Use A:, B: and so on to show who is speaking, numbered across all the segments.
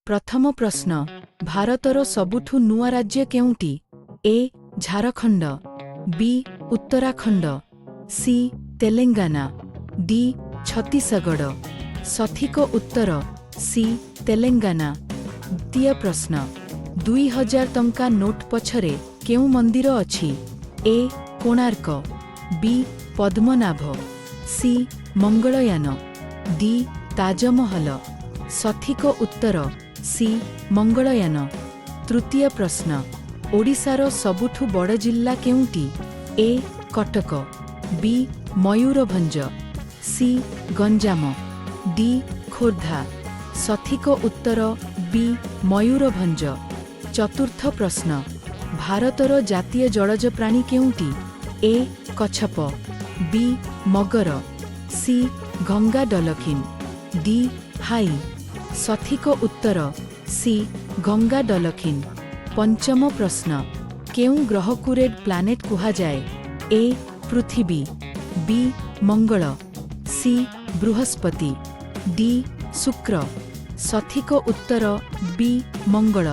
A: प्रथम प्रश्न भारतर सबुठु नुआ राज्य केउंटी? ए झारखंड, बी उत्तराखंड, सी तेलंगाना, डी छत्तीसगढ़। सठिक उत्तर सी तेलंगाना। द्वितीय प्रश्न 2000 टंका नोट पछरे केउ मंदिर अछि? ए कोणार्क, बी पद्मनाभ, सी मंगलयान, डी ताजमहल। सठिक उत्तर सी मंगलयान। तृतीय प्रश्न ओडिशार सबुठु बड़ जिल्ला केउंटी? ए कटक, बी मयूरभंज, सी गंजाम, डी खोर्धा। सठिक उत्तर बी मयूरभंज। चतुर्थ प्रश्न भारतर जातीय जलज प्राणी केउंटी? ए कच्छप, बी मगर, सी गंगा डलफिन, डी हाई। सठिक उत्तर सी गंगा डलफिन। पंचम प्रश्न केउ ग्रह को रेड प्लैनेट कुहा जाए? ए पृथ्वी, बी मंगल, सी बृहस्पति, डी शुक्र। सठिक उत्तर बी मंगल।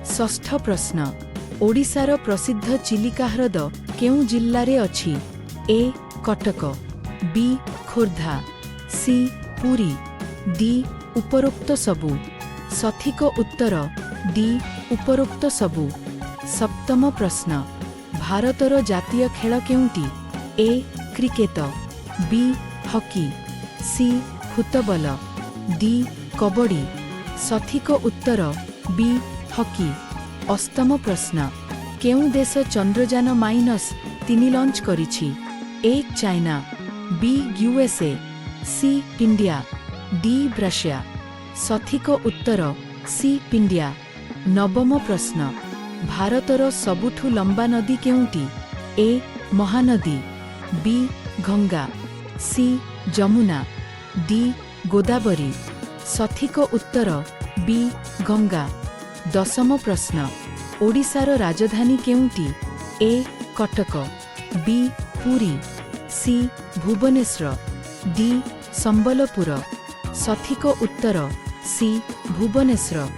A: षष्ठ प्रश्न ओडिशार प्रसिद्ध चिलिका ह्रद केउ जिल्ला रे अछि? ए कटक, बी खोर्धा, सी पुरी, डी उपरोक्त सबु। सठिक उत्तर डी उपरोक्त सबु। सप्तम प्रश्न भारतर जातीय खेल केउंटी? A cricket, B hockey, C football, D kabaddi. सठिक उत्तर बी हॉकी। अष्टम प्रश्न केउ देश चंद्रयान -3 लॉन्च करिछि? A China, B USA, C India, D ब्रासिया। सठिक उत्तर सी इंडिया। नवम प्रश्न भारतर सबुठु लंबा नदी केउंटी? ए महानदी, बी गंगा, सी जमुना, डी गोदावरी। सठिक उत्तर बी गंगा। दशम प्रश्न ओडिशार राजधानी केउंटी? ए कटक, बी पुरी, सी भुवनेश्वर, डी संबलपुर। सठिक उत्तर सी भुवनेश्वर।